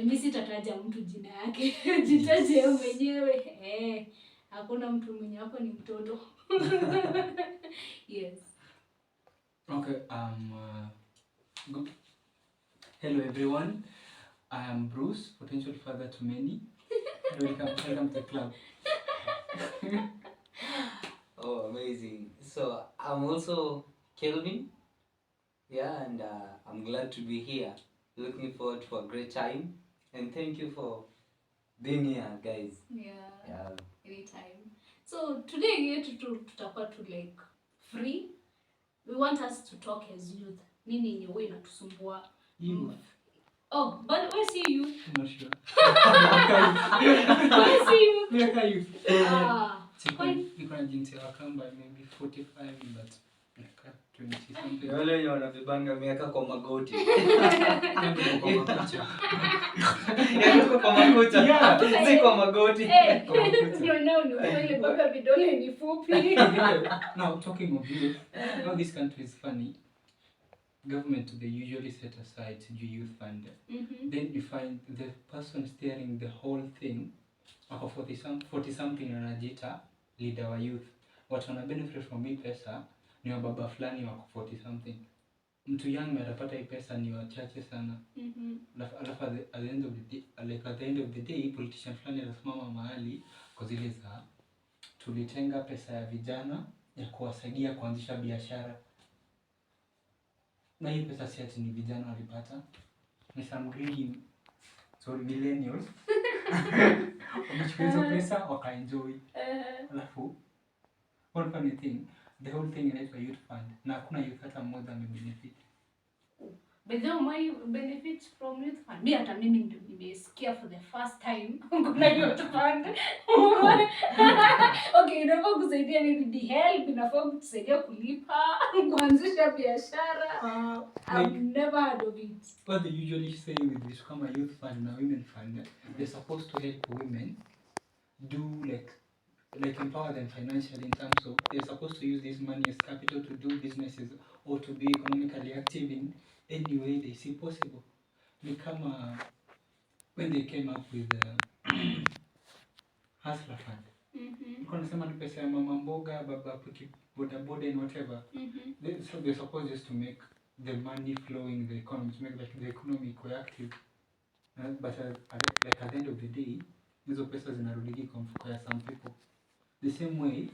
Mimi sitataja mtu jina yake. Jitaje mwenyewe. Hakuna mtu mwenye hapo ni mtoto. Yes. Okay, hello everyone. I am Bruce, potential father to many. Welcome to the club. Oh, amazing. So I'm also Kelvin. Yeah, and I'm glad to be here. Looking forward to a great time. And thank you for being here, guys. Yeah. Anytime. So today yetu tutakuwa tu like free. We want us to talk as youth. Nini yenye wewe inatusumbua? Youth. Oh, but where see you? I'm not sure. Where see you? Where are you? Niko na jinsi ya Wakamba maybe 45 but like 20 something. Wale wenye wanabebanga miaka kwa magoti. Yako kwa makucha. Yeah, si kwa magoti. Ile baba vidole ni fupi. Now talking of youth, now this country is funny. Government, they usually set aside youth fund. Then you find the person steering the whole thing, 40 something anajiita leader wa youth. Watu wana benefit from hii pesa ni wababa fulani wako 40 something. Mtu young atapata hii pesa ni wachache sana. Alafu at the end of the day, politician fulani anasimama mahali kwa zile za tulitenga pesa ya vijana ya kuwasaidia kuanzisha biashara. Na hii pesa si ati ni vijana walipata. Ni some greedy, sorry, millennials. Wamechukua hizo pesa wakaenjoy. Alafu one funny thing, the whole thing inaitwa youth fund. Na hakuna youth hata mmoja amebenefit. But then my benefits from youth fund. Mimi hata mimi ndio nimesikia for the first time kuna youth fund. Okay, inafaa kusaidia nini? Help, inafaa kusaidia kulipa, kuanzisha biashara. I've never heard of it. What they usually say with this kama youth fund na women fund, they're supposed to help women do like empower them financially in terms of they're supposed to use this money as capital to do businesses or to be economically active in any way they see possible. Ni kama when they came up with the hustler fund. Kuna sema ni pesa ya mama mboga, baba piki boda and whatever. They're supposed just to make the money flowing the economy, to make like the economy active. But at the end of the day, hizo pesa zinarudi kwa mfuko ya some people. The same way,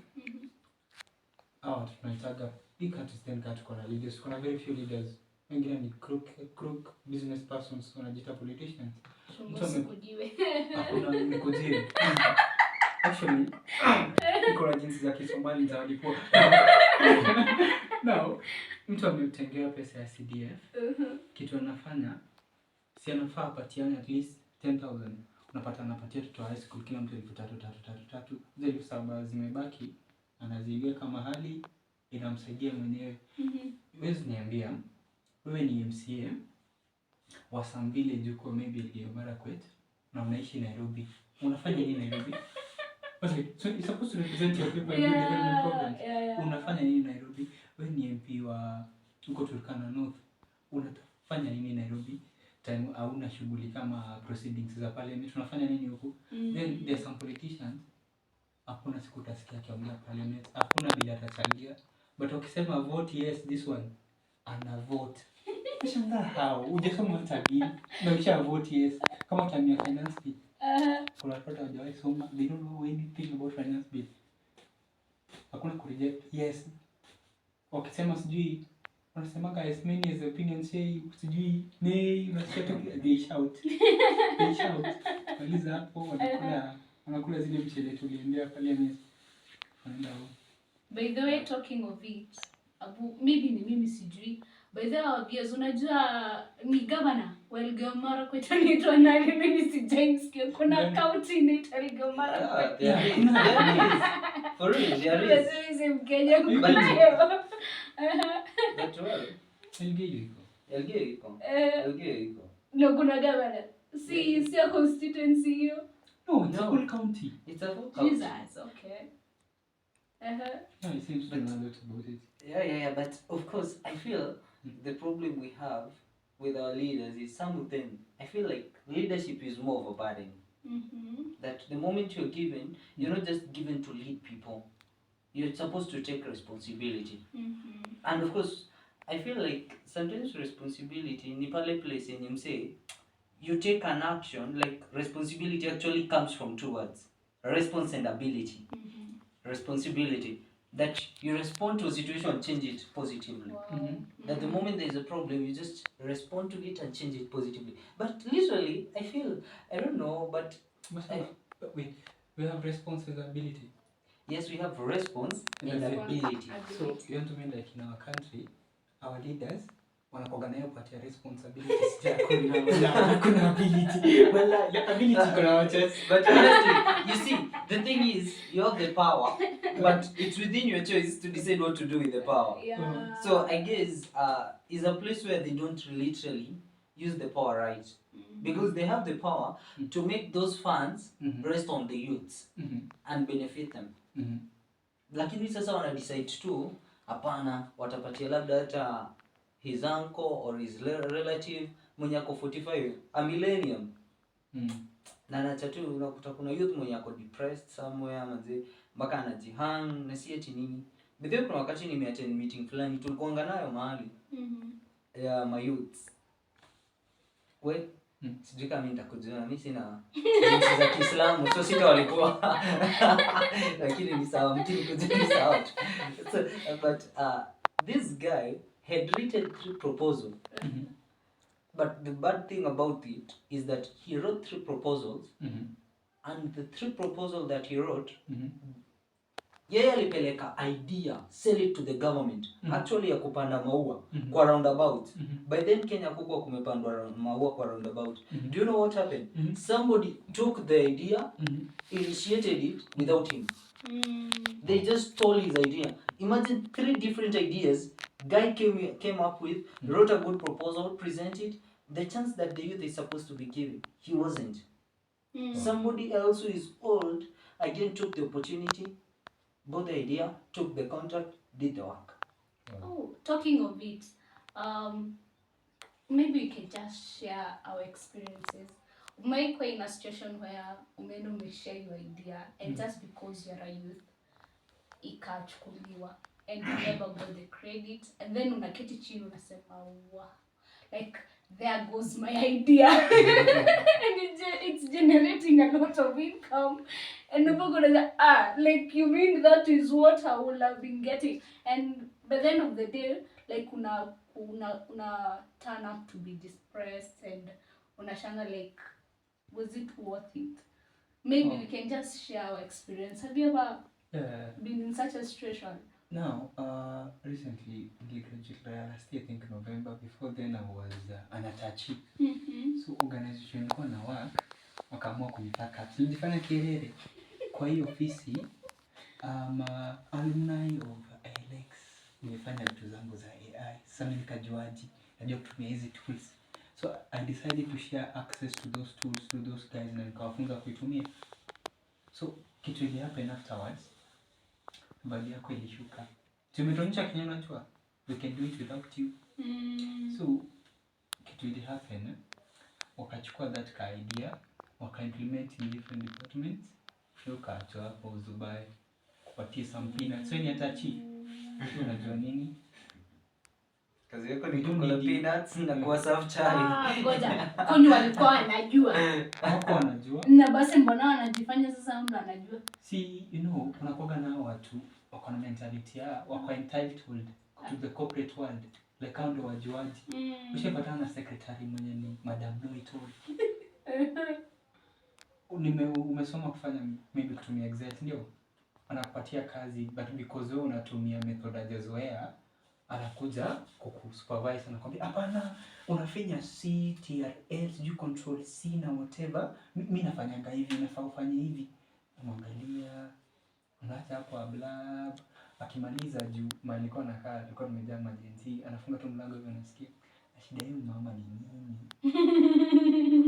tunaitaga big countries then kuna leaders, kuna very few leaders. Wengine ni crook business persons wanajiita politicians. Hakuna nikujiwe. Actually, kuna jinsi za Kisomali za walipo. Now, mtu ametengea pesa ya CDF. Kitu anafanya, si anafaa apatiane at least 10,000. Unapata anapatia mtoto wa high school kila mtu 3,000. Zile 7 zimebaki anaziweka mahali inamsaidia mwenyewe. Wewe niambia, wewe ni MCA wa some village huko maybe Elgeyo Marakwet na unaishi Nairobi. Unafanya nini Nairobi? So you're supposed to represent your people in development programs. Unafanya nini Nairobi? Wewe ni MP wa huko Turkana North. Unafanya nini Nairobi? Time hauna shughuli kama proceedings za parliament. Unafanya nini huko? Then there's some politicians. Hakuna siku utasikia akiongea parliament. Hakuna bila atachangia. But ukisema vote yes this one, ana vote. Unashangaa how? Hujasoma tagi na usha vote yes. Kama time ya finance bill. Kuna watu hawajawahi soma, they don't know anything about finance bill. Hakuna kureject yes. Wakisema sijui wanasemaga as many as opinions say sijui nay, unasikia they shout. Waliza hapo wanakula zile mchele tuliendea parliament. By the way, talking of it, maybe ni mimi sijui. By the way, unajua ni governor wa Elgeyo Marakwet anaitwa nani? Mimi sijamsikia. Kuna county inaitwa Elgeyo Marakwet. For real, there is. There is in Kenya kunayo. That's well. Elgeyo iko. No, kuna governor. Si a constituency hiyo. No, it's a whole county. It's a whole county. Jesus, okay. No, it seems to know a lot about it. Yeah, but of course, I feel the problem we have with our leaders is some of them, I feel like leadership is more of a burden. That the moment you're given, you're not just given to lead people. You're supposed to take responsibility. And of course, I feel like sometimes responsibility in pale place in you say, you take an action, like responsibility actually comes from two words. Response and ability. Responsibility. That you respond to a situation and change it positively. That the moment there is a problem, you just respond to it and change it positively. But literally, I feel, I don't know, but wait, we have response with ability. Yes, we have response and ability. So you want to mean like in our country, our leaders wanakuwa nayo kupatia responsibility kuna ability. Well, ability kuna wacha. But honestly, you see, the thing is, you have the power, but it's within your choice to decide what to do with the power. So I guess is a place where they don't literally use the power right. Because they have the power to make those funds rest on the youths and benefit them. Lakini sasa wana decide tu hapana, watapatia labda hata his uncle or his relative mwenye ako 45 a millennium. Na nacha tu unakuta kuna youth mwenye ako depressed somewhere manze mpaka anajihang na si eti nini. Bidhi kuna wakati nimeattend meeting fulani tulikuanga nayo mahali ya my youths. Sijui kama nitakujua mimi sina jinsi za Kiislamu so sita walikuwa lakini ni sawa mtini kujua ni sawa. So, but this guy had written 3 proposals. But the bad thing about it is that he wrote 3 proposals and the 3 proposals that he wrote yeye alipeleka idea, sell it to the government. Actually ya kupanda maua kwa roundabout. By then Kenya kuko kumepandwa maua kwa roundabout. Do you know what happened? Somebody took the idea, initiated it without him. They just stole his idea. Imagine 3 different ideas guy came up with, wrote a good proposal, presented. The chance that the youth is supposed to be given, he wasn't. Somebody else who is old again took the opportunity, got the idea, took the contract, did the work. Oh, talking of it, maybe we can just share our experiences. Umeikuwa in a situation where umeshare your idea and just because you're a youth, ikachukuliwa and you never got the credit and then unaketi chini unasema wow, like there goes my idea and it's generating a lot of income and people gonna say like you mean that is what I would have been getting, and by the end of the day like una turn up to be depressed and unashanga like was it worth it? Maybe we can just share our experience. Have you ever been in such a situation? Now, recently, last year, I think November, before then I was anatachi. So organization nilikuwa na work, wakaamua kunitaka. Nilifanya kelele kwa hiyo ofisi, alumni of Alex, nilifanya vitu zangu za AI. Sasa nikajuaje, najua kutumia hizi tools. So I decided to share access to those tools to those guys na nikawafunza kuitumia. So kitu ili happen afterwards, bali yako ilishuka. Tumetuonyesha Kenya unajua, we can do it without you. So kitu ili happen, wakachukua that idea, waka-implement in different departments, shuka acho hapo uzubai, kupatia some peanuts. So ni atachi, unajua nini? Kazi yako ni kukula peanuts na kuwa serve chai. Ngoja, kwani walikuwa wanajua? Hapo wanajua. Na basi mbona wanajifanya sasa mtu anajua? See, you know, unakuwa na watu wako na mentality ya wako entitled to the corporate world. Like how ndo wajuaji. Ushapatana na secretary mwenye ni Madam Noito. Umesoma kufanya maybe kutumia Excel ndio? Anakupatia kazi but because wewe unatumia method hajazoea, anakuja kukusupervise anakuambia hapana, unafinya C, TRL, you control C na whatever. Mimi nafanyanga hivi, nafaa ufanye hivi. Mwangalia, unaacha hapo ablab, akimaliza juu mali nilikuwa nakaa, nilikuwa nimejaa majenzi, anafunga tu mlango hivyo nasikia. Shida hiyo mama ni nini?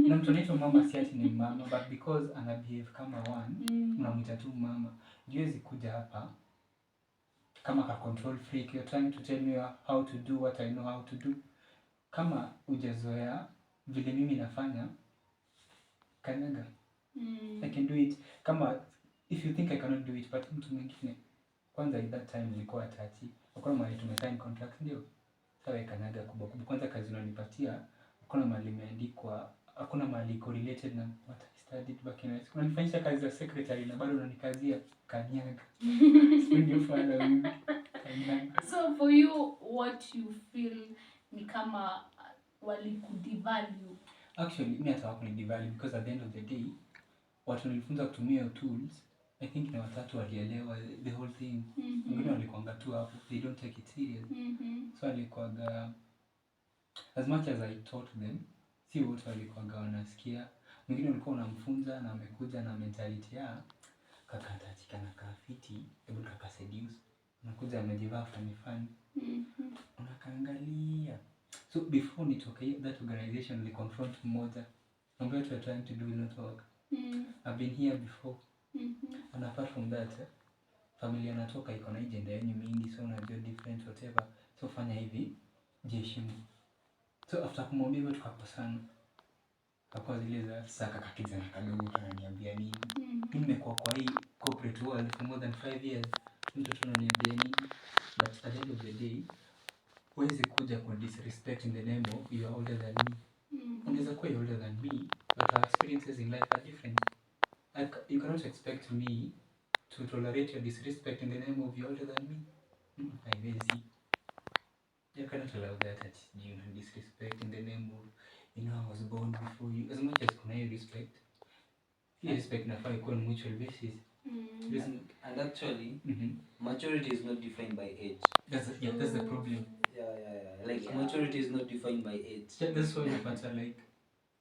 Na mtu anaitwa mama si ati ni mama, but because ana behave kama one, unamwita tu mama. Juwezi kuja hapa kama ka control freak, you're trying to tell me how to do what I know how to do. kama hujazoea vile mimi nafanya, kanyaga. I can do it. Kama if you think I cannot do it, but mtu mwingine kwanza at that time nilikuwa tati. Hakuna mahali tumesign contract ndio. Sawa, kanyaga kubwa kubwa. Kwanza kazi unanipatia, hakuna mahali imeandikwa, hakuna mahali correlated na what I studied back in high school. Unanifanyisha kazi za secretary na bado unanikazia kanyaga. Sipendi ufala mimi. Kanyaga. So for you, what you feel ni kama walikudevalue? Actually, mimi hata hawakunidevalue because at the end of the day, watu nilifunza kutumia tools, I think ni watatu walielewa the whole thing. Wengine walikuanga tu hapo, they don't take it serious. So walikuanga, as much as I taught them, si wote walikuanga wanasikia. Wengine walikuwa unamfunza na amekuja na mentality ya kaka atatika na kafiti, hebu kaka seduce. Unakuja amejivaa funny. Unakaangalia. So before nitoke that organization, they confront mmoja. And what we're trying to do will not work. I've been here before. And apart from that, familia natoka iko na agenda yenye mingi, so unajua different whatever. So fanya hivi, jiheshimu. So after kumwambia hivyo tukakosana. Hakuwa zile za saka kakiza na kadogo kananiambia nini. Mimi nimekuwa kwa hii corporate world for more than 5 years. Mtoto ananiambia nini. But at the end of the day, huwezi kuja kwa disrespect in the name of you are older than me. Unaweza kuwa you're older than me, but our experiences in life are different. You cannot expect me to tolerate your disrespect in the name of you're older than me. Haiwezi. You cannot allow that at you know, disrespect in the name of, you know, I was born before you. As much as kuna hiyo respect, hiyo respect inafaa ikuwe on mutual basis. And actually, maturity is not defined by age. That's the problem. Yeah. Like maturity is not defined by age. Yeah, that's why unapata like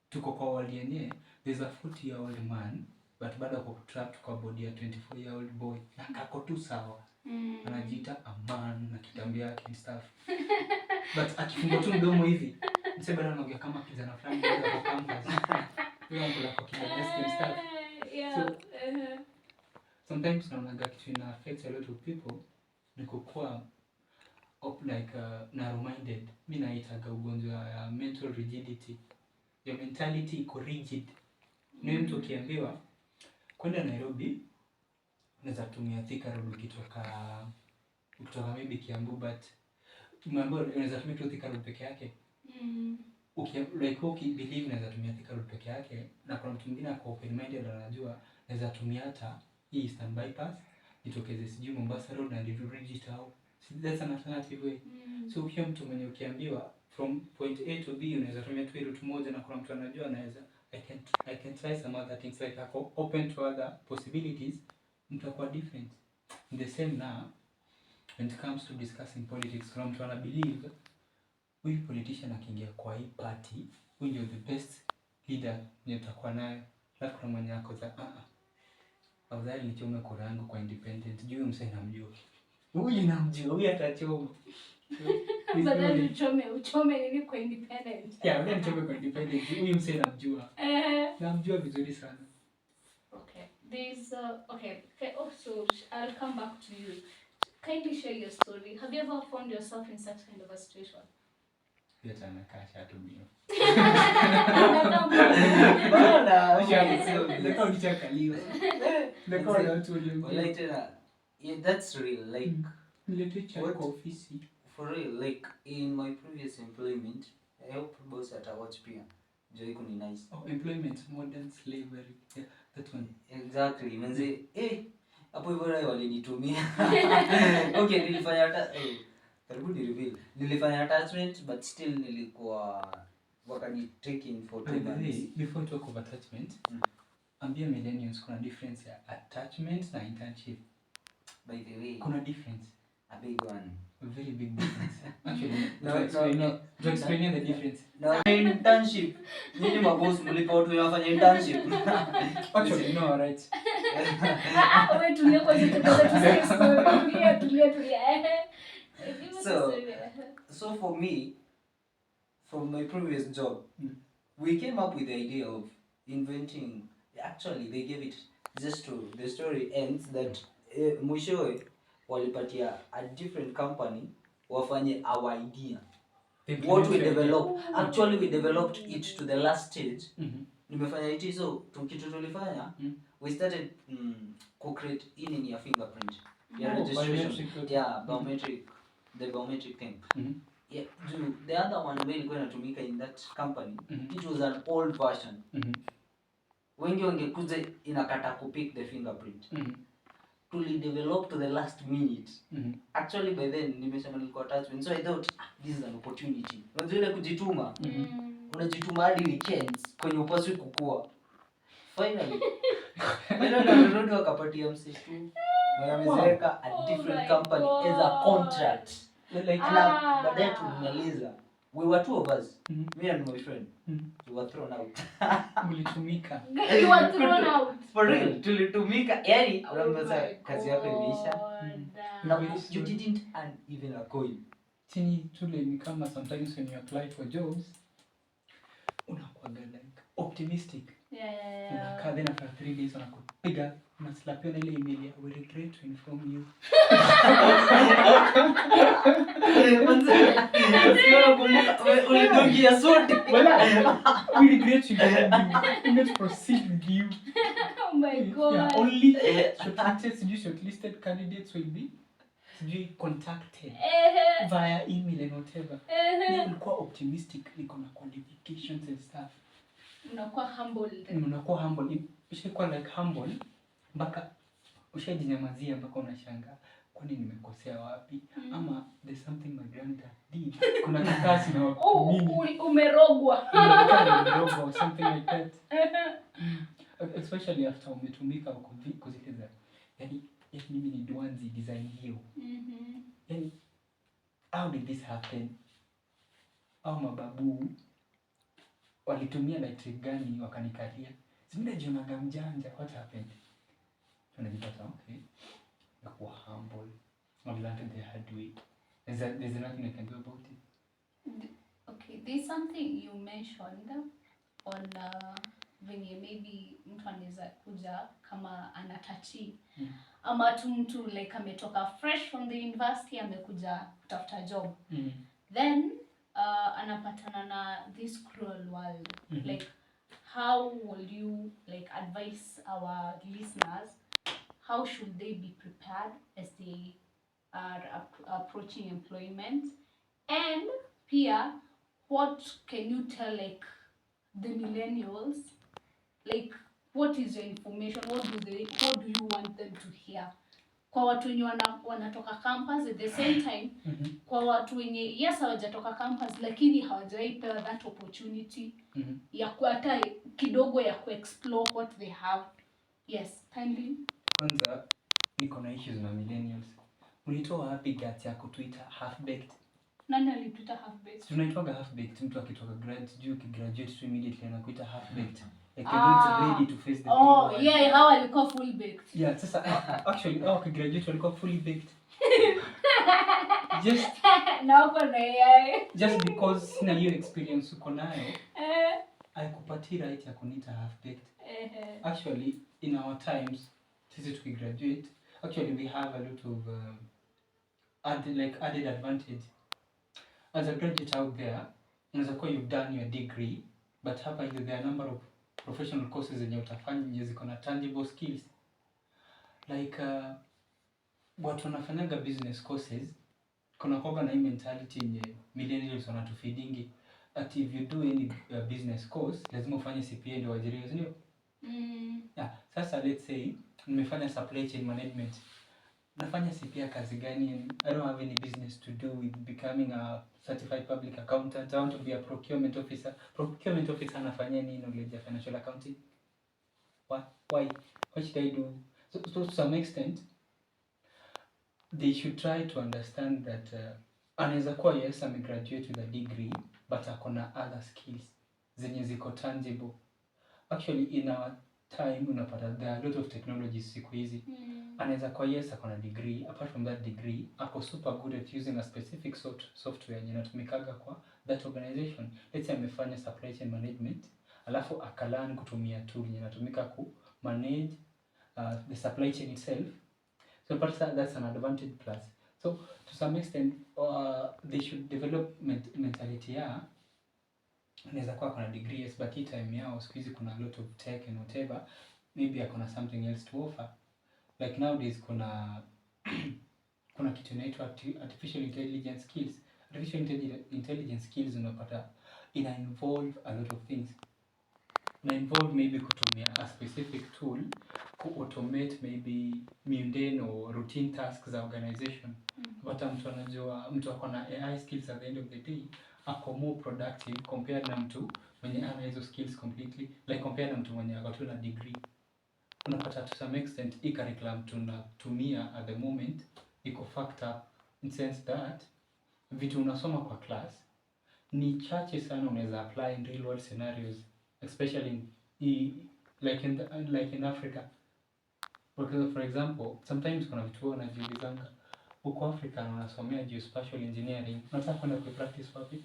tuko kwa world yenye there's a 40-year-old man but bado ako trapped kwa body ya 24-year-old boy. Na kako tu sawa. Anajiita a man na kitambia yake and stuff. But akifungua tu mdomo hivi, mse bado anaongea kama kijana fulani kwa campus. Wewe unakula kwa kijana and stuff. So, sometimes naonaga kitu ina affect a lot of people ni kukua narrow-minded. Mimi naitaga ugonjwa ya mental rigidity. Your mentality iko rigid. Ni mtu ukiambiwa kwenda Nairobi unaweza tumia Thika Road ukitoka maybe Kiambu, but umeambiwa unaweza tumia tu Thika Road peke yake. Believe unaweza tumia Thika Road peke yake, na kuna mtu mwingine ako open minded anajua naweza tumia hata hii Eastern bypass itokeze sijui Mombasa Road na ndio reach out. That's an alternative way. So ukiwa mtu mwenye ukiambiwa from point A to B unaweza tumia tu route moja, na kuna mtu anajua anaweza I can try some other things, like ako open to other possibilities, mtakuwa different. In the same now when it comes to discussing politics, kuna mtu ana believe huyu politician akiingia kwa hii party huyu ndio the best leader mwenye tutakuwa naye, alafu kuna mwenye ako za afadhali nichome kura yangu kwa independent juu msee namjua. Huyu namjua, huyu atachoma. Badala uchome nini kwa independent? Yeah, wewe nichome kwa independent. Huyu msee namjua. Namjua vizuri sana. Okay. Also, I'll come back to you. Kindly share your story. Have you ever found yourself in such kind of a situation? Yes, I'm a cash out of me. Yeah, that's real. Like, office. For real, like in my previous employment, I hope boss at watch pia. Joy kuni nice. Oh, employment, modern slavery. Yeah, that one. Exactly. Manze, hapo hivyo wale walinitumia. Okay, karibu ni reveal. Nilifanya attachment but still nilikuwa wakani taking for 2 months. Before we talk of attachment, ambia millennials kuna difference ya attachment na internship. By the way, kuna difference. A big one. A very big difference. Actually, to explain the difference. No, internship. Nini maboss mlipa watu wanafanya internship? Actually, no, right. Wewe tulia kwa sababu tulia. So for me, from my previous job, we came up with the idea of inventing. Actually, they gave it just to the story ends that mwishowe walipatia a different company wafanye our idea. what we developed. Actually we developed it to the last stage. Nimefanya it so kitu tulifanya, we started co-create in your fingerprint. Your registration. Biometric, the biometric thing. Yeah, the other one where ilikuwa inatumika in that company, it was an old version. Wengi wangekuja inakata kupick the fingerprint. Tuli develop to the last minute. Actually by then nimesema nilikuwa attachment, so I thought this is an opportunity. Unajua ile kujituma. Unajituma hadi weekends kwenye upaswi kukua. Finally narudi wakapatia msitu wameweka a different company as a contract. Like baadaye tulimaliza. We were two of us, me and my friend. We were thrown out. Mlitumika. You were thrown out. For real, tulitumika. Yani unamweza kazi yako imeisha. No, you didn't earn even a coin. Chini tule ni kama sometimes when you apply for jobs unakuwa like optimistic. Unakaa then after 3 days wanakupiga unaslapia na ile email ya we regret to inform you. Ulidungia sote. We regret to inform you. Let's proceed with you. Oh my god. Yeah, only shortlisted candidates will be contacted via email and whatever. Ulikuwa optimistic, niko na qualifications and stuff. Unakuwa humble. Unakuwa humble. Ushakuwa like humble mpaka ushajinyamazia mpaka unashangaa kwani nimekosea wapi? Ama there's something my granddad did. Kuna kikasi na mimi. Umerogwa. Umerogwa or something like that. Especially after umetumika uko zile yani mimi ni Dwanzi design hiyo. Yani how did this happen? Au mababu walitumia nitric gani wakanikalia? Simida jionaga mjanja, what happened? Unajipata okay. Nakuwa humble. I've learned the hard way. There's nothing I can do about it. Okay, there's something you mentioned on venye maybe mtu anaweza kuja kama anatachi ama tu mtu like ametoka fresh from the university amekuja kutafuta job. Then anapatana na this cruel world. Like how will you like advise our listeners, how should they be prepared as they are approaching employment? And pia, what can you tell like the millennials, like what is your information, what do you want them to hear? Kwa watu wenye wanatoka campus at the same time, kwa watu wenye yes hawajatoka campus lakini hawajaipewa that opportunity ya hata kidogo ya kuexplore what they have. Yes, kindly. Kwanza niko na issues na millennials. Ulitoa wapi guts ya kutuita half baked? Nani alituita half baked? Tunaitwaga half baked mtu akitoka graduate to immediately anakuita half baked. Like you're not ready to face the world. Oh, yeah, how alikuwa full baked. Yeah, sasa actually graduate walikuwa fully baked. Just because sina hiyo experience uko nayo. Haikupatii right ya kuniita half baked. Actually in our times sisi tukigraduate, actually we have a lot of added advantage. As a graduate out there, unaweza kuwa you've done your degree, but hapa there are a number of professional courses zenye utafanya zenye ziko na tangible skills. Like watu wanafanyaga business courses, kuna kuwaga na hii mentality yenye millennials wanatufeedingi that if you do any business course, lazima ufanye CPA ndio uajiriwe, sio? Yeah, sasa let's say nimefanya supply chain management. Nafanya CPA kazi gani? I don't have any business to do with becoming a certified public accountant. I want to be a procurement officer. Procurement officer anafanya nini knowledge ya financial accounting? Why should I do? So to some extent, they should try to understand that anaweza kuwa yes amegraduate with a degree, but akona other skills zenye ziko tangible. Actually in our time unapata there are a lot of technologies siku hizi. Anaweza kuwa yes akona degree, apart from that degree ako super good at using a specific software yenye inatumikaga kwa that organization. Let's say amefanya supply chain management alafu akalan kutumia tool yenye inatumika ku manage the supply chain itself. So that's an advantage plus. So to some extent they should develop mentality ya unaweza kuwa kuna degree yes, but hii time yao siku hizi kuna a lot of tech and whatever, maybe akona something else to offer. Like nowadays kuna kuna kitu inaitwa artificial intelligence skills. Artificial intelligence skills unapata ina involve a lot of things. Ina involve maybe kutumia a specific tool ku automate maybe mundane or routine tasks za organization. But mtu anajua, mtu akona AI skills at the end of the day ako more productive compared na mtu mwenye ana hizo skills completely, like compared na mtu mwenye ako tu na degree. Unapata to some extent hii curriculum tunatumia at the moment iko fucked up in sense that vitu unasoma kwa class ni chache sana unaweza apply in real world scenarios, especially like in Africa. For example, sometimes kuna vitu wanajiulizanga huko Africa unasomea geospatial engineering, unataka kwenda kupractice wapi?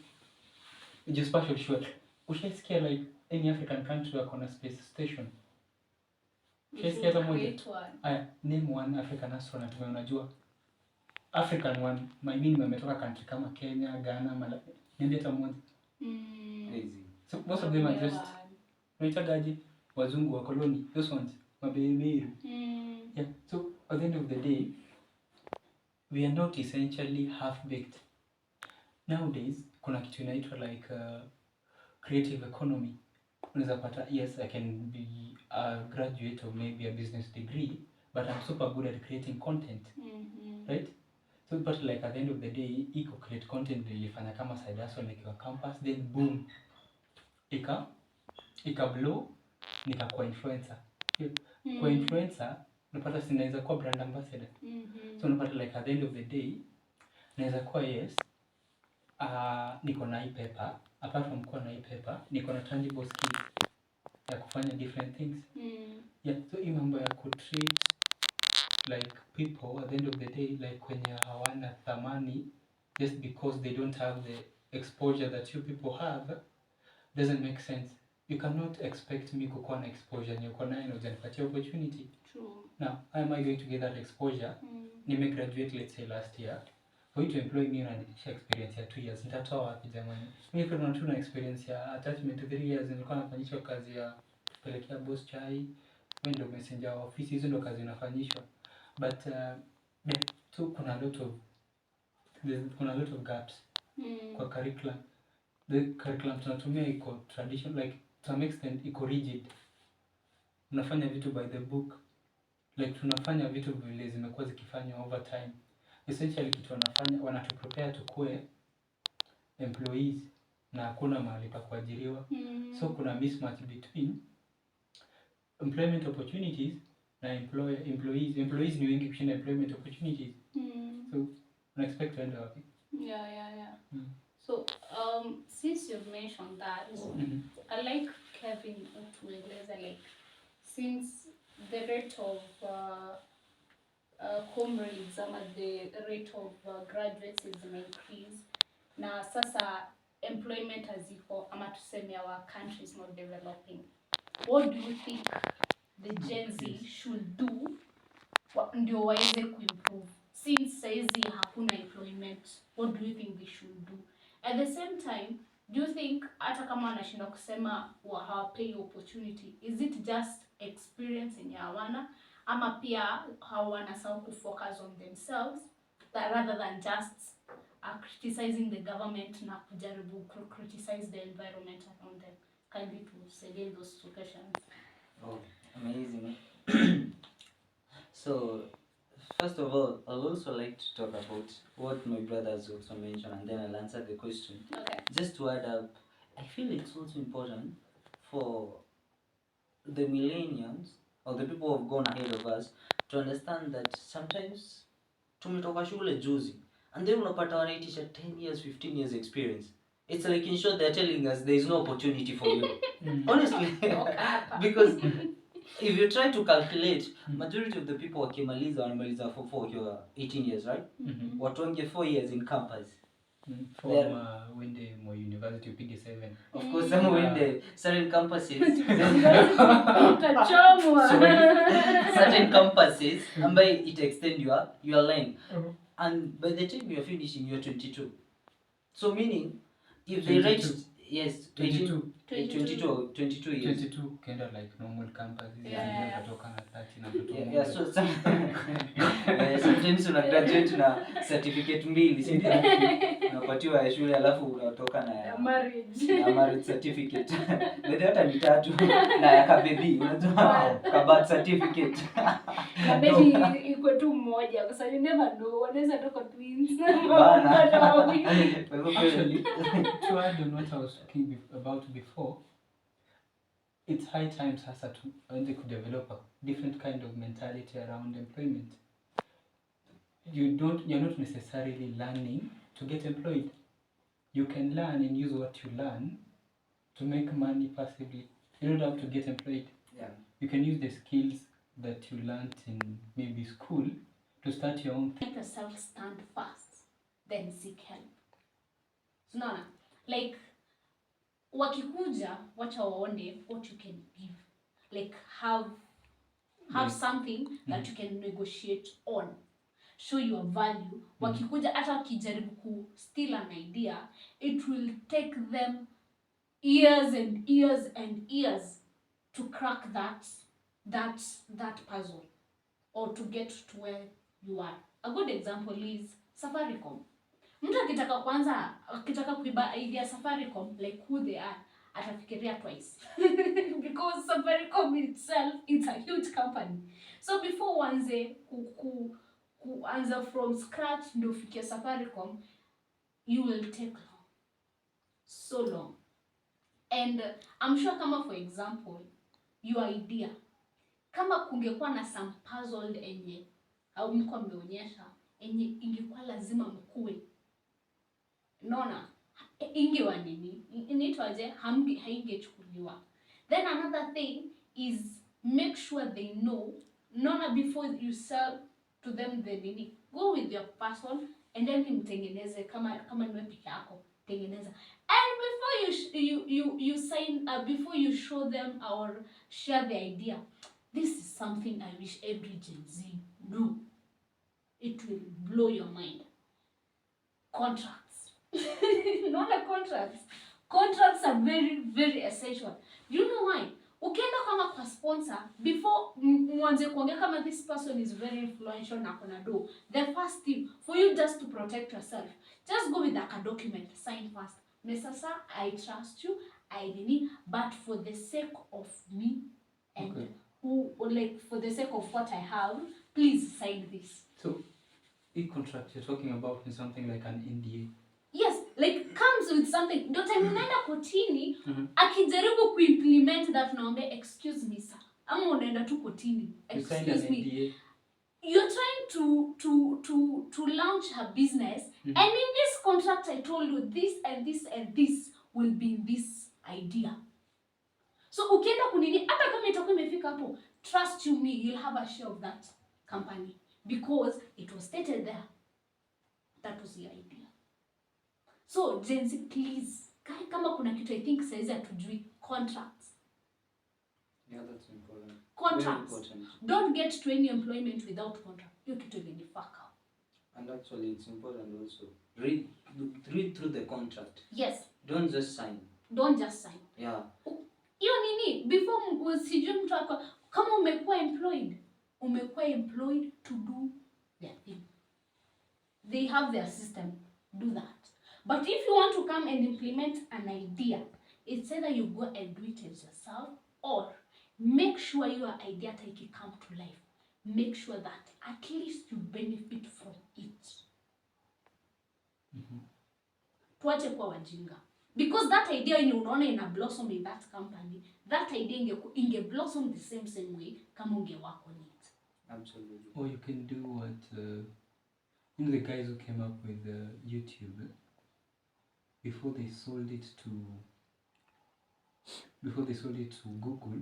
Geospatial short. Ushaisikia like any African country wako na space station? Ushaisikia hata moja? Aya, name one African astronaut unajua. African one, my mean ametoka country kama Kenya, Ghana, Malawi. Niambie hata mmoja. Crazy. So most of them are just waitagaji wazungu wa koloni, those ones mabeberu. Yeah, so at the end of the day we are not essentially half baked. Nowadays kuna kitu inaitwa like creative economy. Unaweza pata yes, I can be a graduate of maybe a business degree, but I'm super good at creating content. Right? So but like at the end of the day iko create content nilifanya kama side hustle nikiwa campus, then boom ika blow nikakuwa influencer. Kwa influencer unapata sinaweza kuwa brand ambassador. So unapata like at the end of the day naweza kuwa yes niko na hii paper, apart from kuwa na hii paper niko na tangible skills ya kufanya different things. Yeah, so hii mambo ya kutreat like people at the end of the day like kwenye hawana thamani just because they don't have the exposure that you people have doesn't make sense. You cannot expect me kukuwa na exposure niko nayo na ujanipatia opportunity. True. Now, how am I going to get that exposure? Nime graduate let's say last year. For you to employ me unanitisha experience ya 2 years. Nitatoa wapi jamani? Mimi kuna tuna experience ya attachment 3 years nilikuwa nafanyishwa kazi ya kupelekea boss chai, window messenger wa office, hizo ndo kazi nafanyishwa. But so kuna a lot of gaps kwa curriculum. The curriculum tunatumia iko tradition, like to some extent iko rigid. Unafanya vitu by the book, like tunafanya vitu vile zimekuwa zikifanywa over time. Essentially kitu wanafanya wanatuprepare tukue employees na hakuna mahali pa kuajiriwa. So kuna mismatch between employment opportunities na employees. Employees ni wengi kushinda employment opportunities. So una expect to end up. Yeah. So since you've mentioned that, I like Kevin to like since the rate of comrades the rate of graduates is increase na sasa employment haziko ama tuseme our country is not developing, what do you think the Gen Z should do ndio waweze kuimprove since saizi hakuna employment? What do you think they should do? At the same time, do you think hata kama wanashinda kusema hawapei opportunity, is it just experience yenye hawana ama pia hawanasahau kufocus on themselves rather than just criticizing the government na kujaribu criticize the environment around them? Kindly to say those two questions. Oh, amazing. So first of all, I'll also like to talk about what my brothers also mentioned, and then I'll answer the question. Okay. Just to add up, I feel it's also important for the millennials or the people who have gone ahead of us to understand that sometimes tumetoka shule juzi and then unapata wanaitisha 10 years, 15 years experience. It's like in short they're telling us there is no opportunity for you. Honestly. Because if you try to calculate, majority of the people wakimaliza wanamaliza for 18 years, right? Watu wengi 4 years in campus. Wende mo university upige 7. Of course some wende certain campuses. Certain campuses ambaye it extend your line. and by the time you're finishing, you're 22. So meaning, if they write 22. yes 22. 22 or 22 years. 22 kind of like normal campus. Yeah. Utatoka na 30 na mtoto Yeah, mmoja. so sometimes una graduate na certificate mbili, si ndio? Unapatiwa ya shule alafu unatoka na marriage certificate. Ndio hata ni 3 na ya kabebi, unajua ka birth certificate. Kabebi iko tu mmoja kwa sababu you never know, wanaweza toka twins. Actually, to add on what I was talking about before, it's high time sasa to they could develop a different kind of mentality around employment. You're not necessarily learning to get employed. You can learn and use what you learn to make money passively. You don't have to get employed. Yeah. You can use the skills that you learned in maybe school to start your own thing. Make yourself stand first, then seek help. So no, like wakikuja, wacha waone what you can give. Like have something that you can negotiate on. Show your value. Wakikuja hata wakijaribu ku steal an idea, it will take them years and years and years to crack that puzzle or to get to where you are. A good example is Safaricom. Mtu akitaka kuiba idea Safaricom, like who they are, atafikiria twice. Because Safaricom itself, it's a huge company. So before uanze kuanza from scratch ndio ufikie Safaricom, you will take long. So long. And I'm sure kama for example, your idea, kama kungekuwa na some puzzle enye au mko mmeonyesha enye ingekuwa lazima mkue, naona ingewa nini inaitwaje, haingechukuliwa. Then another thing is make sure they know, naona before you sell to them the nini, go with your person and then mtengeneze kama niwe peke yako tengeneza. And before you sign before you show them or share the idea, this is something I wish every Gen Z knew. It will blow your mind. Contracts. Not the contracts. Contracts are very, very essential. Do you know why? Ukienda kama kwa sponsor, before mwanze kuongea kama this person is very influential na kuna do, the first thing for you just to protect yourself, just go with a document, sign first. Mesasa, I trust you, I need, but for the sake of me and okay, who, like for the sake of what I have, please sign this. So, e-contract you're talking about is something like an NDA. Yes, like comes with something. Ndio time unaenda kotini, akijaribu kuimplement that naombe excuse me sir. Ama unaenda tu kotini. Excuse me. You're trying to launch her business, and in this contract I told you this and this and this will be this idea. So ukienda kunini hata kama itakuwa imefika hapo, trust you me, you'll have a share of that company because it was stated there. That was the idea. So Gen Z, please, kama kuna kitu I think saizi hatujui, contracts. Yeah, that's important. Contracts. Very important. Don't get to any employment without contract. You kitu ni fuck up. And actually it's important also. Read through the contract. Yes. Don't just sign. Don't just sign. Yeah. Hiyo nini before sijui mtu wako kama umekuwa employed to do their thing. They have their system. Do that. But if you want to come and implement an idea, it's either you go and do it as yourself or make sure your idea can come to life. Make sure that at least you benefit from it. Tuache kwa wajinga. Because that idea yenye unaona ina blossom in that company, that idea inge blossom the same way kama unge work on it. Absolutely. Or you can do what the guys who came up with YouTube, before they sold it to Google,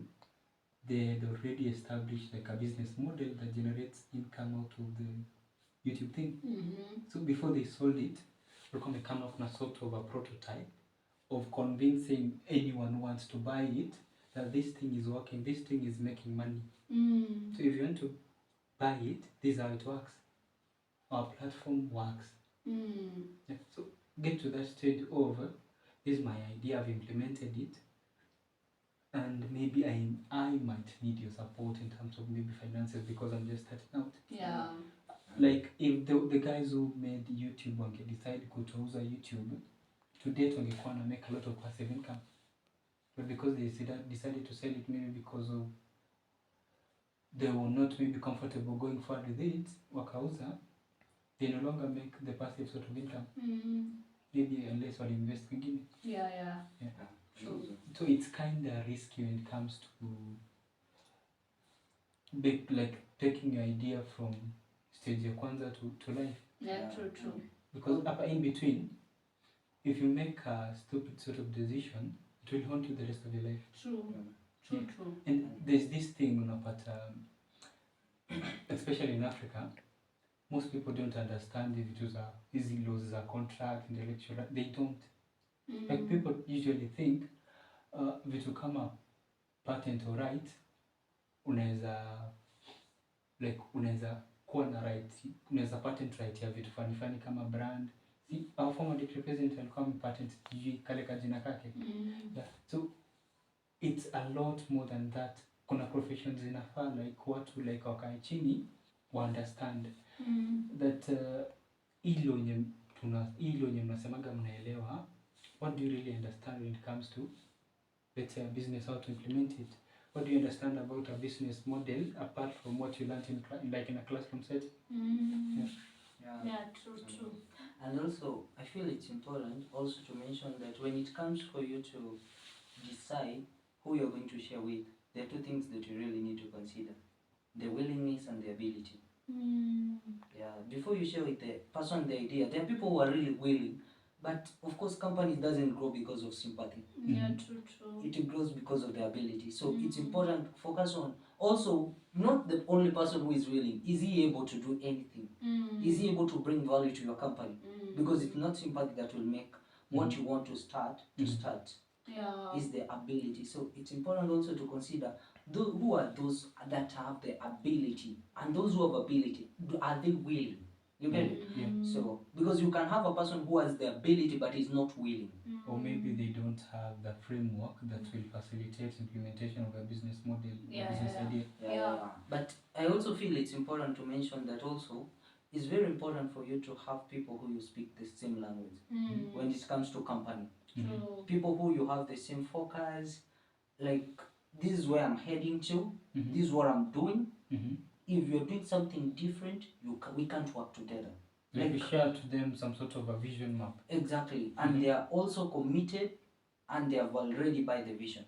they had already established like a business model that generates income out of the YouTube thing. So before they sold it, they come up with a sort of a prototype of convincing anyone who wants to buy it that this thing is working, this thing is making money. So if you want to buy it, this is how it works. our platform works. Yeah. So get to that stage of this is my idea, I've implemented it, and maybe I might need your support in terms of maybe finances because I'm just starting out. Yeah. Like if the guys who made YouTube wange decide kutouza YouTube, to date wangekuwa na make a lot of passive income. But because they decided to sell it maybe because of they were not maybe comfortable going forward with it, wakauza, they no longer make the passive sort of income. Maybe unless wali invest kwingine. Yeah. True. So it's kind of risky when it comes to like taking your idea from stage ya kwanza to life. Yeah, true. Because up in between, if you make a stupid sort of decision, it will haunt you the rest of your life. True. And there's this thing unapata, especially in Africa, most people don't understand if it was easy laws, a contract, intellectual, they don't. Like people usually think vitu kama patent or right, unaweza kuwa na right, unaweza patent right ya vitu fani kama brand. See, our former deputy president alikuwa patent kale kajina kake. Yeah. So it's a lot more than that. Kuna professions inafaa like watu like wakae chini wa understand that hilo yenye mnasemaga mnaelewa, what do you really understand when it comes to, let's say, a business, how to implement it? What do you understand about a business model apart from what you learned in a classroom setting? Yeah, true. And also, I feel it's important also to mention that when it comes for you to decide who you're going to share with, there are two things that you really need to consider: the willingness and the ability. Yeah, before you share with the person the idea, there are people who are really willing, but of course companies doesn't grow because of sympathy. Yeah, true. It grows because of the ability. So it's important to focus on also not the only person who is willing. Is he able to do anything? Is he able to bring value to your company? Because it's not sympathy that will make what you want to start. Yeah. Is the ability. So it's important also to consider who are those that have the ability, and those who have ability, are they willing? You get it? Yeah. So because you can have a person who has the ability but is not willing. Or maybe they don't have the framework that will facilitate implementation of a business model, business idea. Yeah. But I also feel it's important to mention that also it's very important for you to have people who you speak the same language when it comes to company. People who you have the same focus, like this is where I'm heading to, this is what I'm doing. If you're doing something different, we can't work together. Like we share to them some sort of a vision map. Exactly. And they are also committed and they have already buy the vision.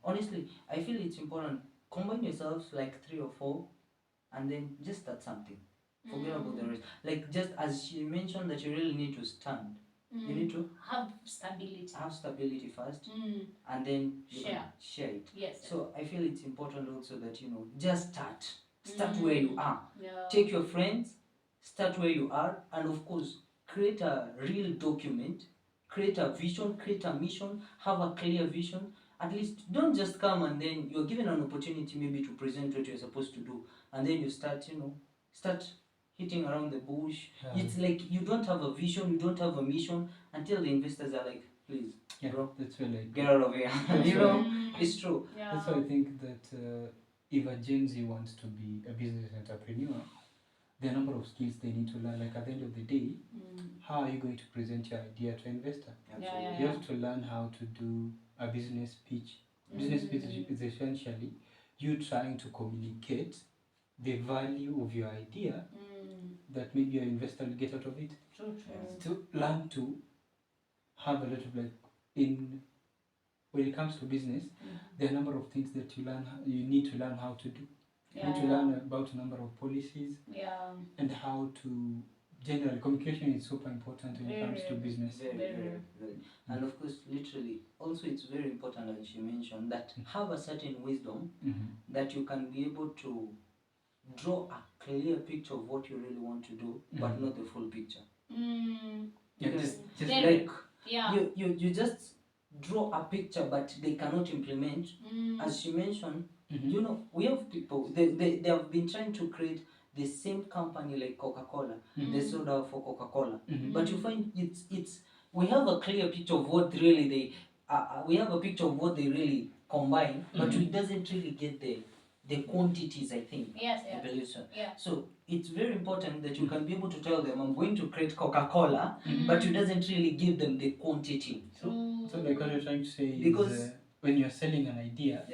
Honestly, I feel it's important. Combine yourselves like 3 or 4 and then just start something. Forget about the rest. Like just as she mentioned that you really need to stand. You need to have stability. Have stability first and then share it. Yes. So I feel it's important also that, just start. Start where you are. Yeah. Take your friends, start where you are, and of course, create a real document, create a vision, create a mission, have a clear vision. At least don't just come and then you're given an opportunity maybe to present what you're supposed to do, and then you start hitting around the bush. It's like you don't have a vision, you don't have a mission until the investors are like, please, bro, that's where like get out of here. It's true. Yeah. That's why I think that if a GenZ wants to be a business entrepreneur, there are a number of skills they need to learn. Like at the end of the day, how are you going to present your idea to an investor? You have to learn how to do a business pitch. Business pitch is essentially you trying to communicate the value of your idea that maybe your investor will get out of it. True. To learn to have a lot of when it comes to business, there are a number of things that you need to learn how to do. You need to learn about a number of policies and how to generally communication is super important when it comes to business. Very. And of course, literally, also it's very important, as she mentioned, that have a certain wisdom that you can be able to draw a clear picture of what you really want to do, but not the full picture. You just draw a picture, but they cannot implement. As she mentioned, we have people, they have been trying to create the same company like Coca-Cola, they sold out for Coca-Cola. But you find it's we have a clear picture of what really they we have a picture of what they really combine, but it doesn't really get the quantities, I think. Yes, I believe so. Yeah. So it's very important that you can be able to tell them, I'm going to create Coca-Cola, but you doesn't really give them the quantity. So like what you're trying to say Because is when you're selling an idea,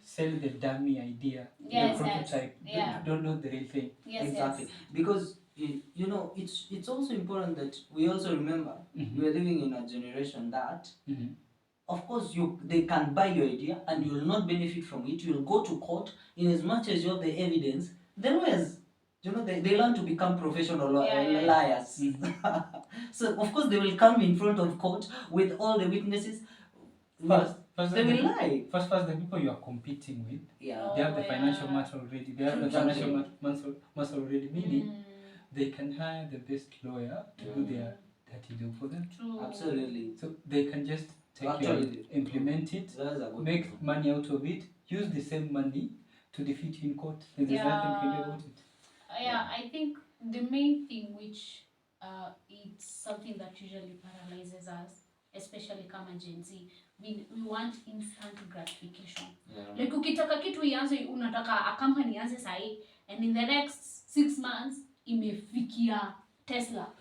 sell the dummy idea, Yes, the prototype. yeah. Don't know the real thing. Yes, Exactly. Because you know, it's also important that we also remember we are living in a generation that of course they can buy your idea and you will not benefit from it. You will go to court in as much as you have the evidence. The lawyers, you know, they learn to become professional liars. So of course they will come in front of court with all the witnesses. First, they will lie. First, the people you are competing with, Yeah. they have the financial muscle already. They have the financial muscle already, meaning they can hire the best lawyer to do their dirty job for them. True. Absolutely. So they can just take it, implement it, make money out of it, use the same money to defeat you in court. And there's nothing you can do about it. Yeah, I think the main thing which it's something that usually paralyzes us, especially kama Gen Z, we want instant gratification. Like ukitaka kitu ianze, unataka a company ianze sahi, and in the next 6 months imefikia Tesla.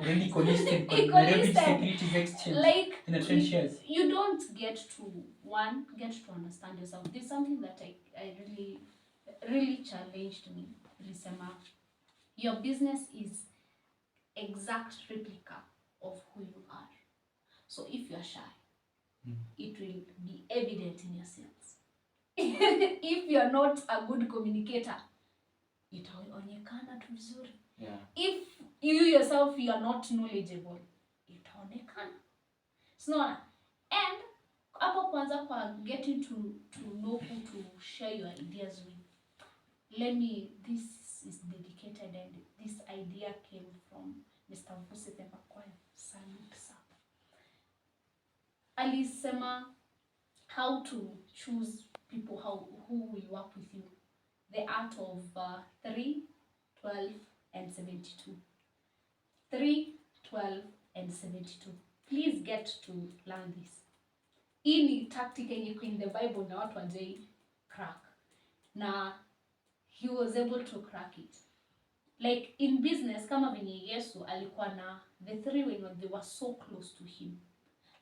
Really listed securities exchange. Like in a trend shares. You don't get to understand yourself. This is something that I really challenged me. Risema, your business is exact replica of who you are. So if you're shy, it will be evident in your sales. If you're not a good communicator, itaonekana tu vizuri. If you yourself you are not knowledgeable, itaonekana. So, and hapo kwanza kwa getting to know who to share your ideas with. This is dedicated, and this idea came from Mr. Mvuse Thembakwaya. Salute sir. Alisema how to choose people who will work with you. The art of 3, 12, and 72. 3, 12, and 72. Please get to learn this. Hii ni tactic yenye in the Bible na watu wajai crack. Na he was able to crack it. Like in business, kama venye Yesu alikuwa na the 3 when they were so close to him.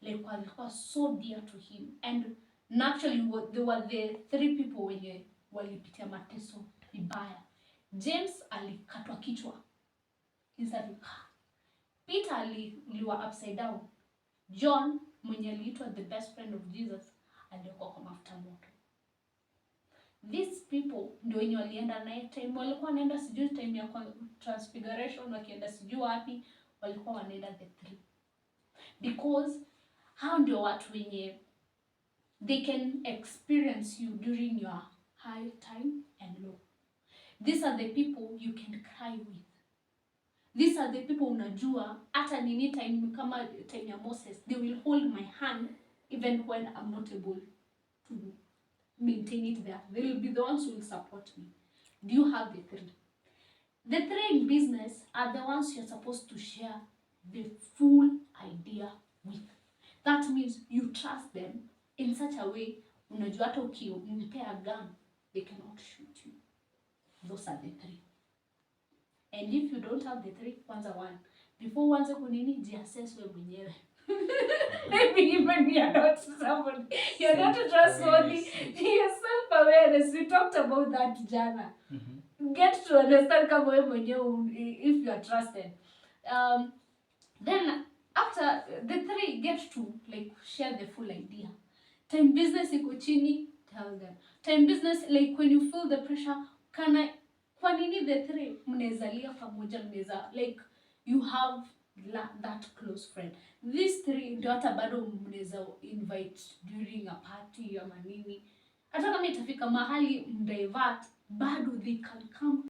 Like walikuwa so dear to him. And naturally they were the 3 people wenye walipitia mateso vibaya. James alikatwa kichwa. Peter aliwa upside down. John mwenye aliitwa the best friend of Jesus alikuwa kwa mafuta moto. These people ndio wenye walienda naye time walikuwa wanaenda sijui time ya transfiguration, wakienda sijui wapi, walikuwa wanaenda the 3. Because how ndio watu wenye they can experience you during your high time and low. These are the people you can cry with. These are the people unajua hata nini time kama time ya Moses, they will hold my hand even when I'm not able to maintain it there. They will be the ones who will support me. Do you have the 3? The 3 in business are the ones you're supposed to share the full idea with. That means you trust them in such a way, unajua hata ukimpea gun, they cannot shoot you. Those are the 3. And if you don't have the 3, kwanza 1. Before uanze kunini, jiassess wewe mwenyewe. Maybe even you're not somebody, you're not trustworthy, you're self-awareness. We talked about that jana. Get to understand kama wewe mwenyewe if you are trusted. Then after the 3, get to like share the full idea. Time business iko chini, tell them. Time business, like when you feel the pressure, kwa nini the 3 mnaezalia pamoja, mnaweza like you have that close friend. These 3 ndio hata bado mnaweza invite during a party ama nini. Hata kama itafika mahali mdivert, bado they can come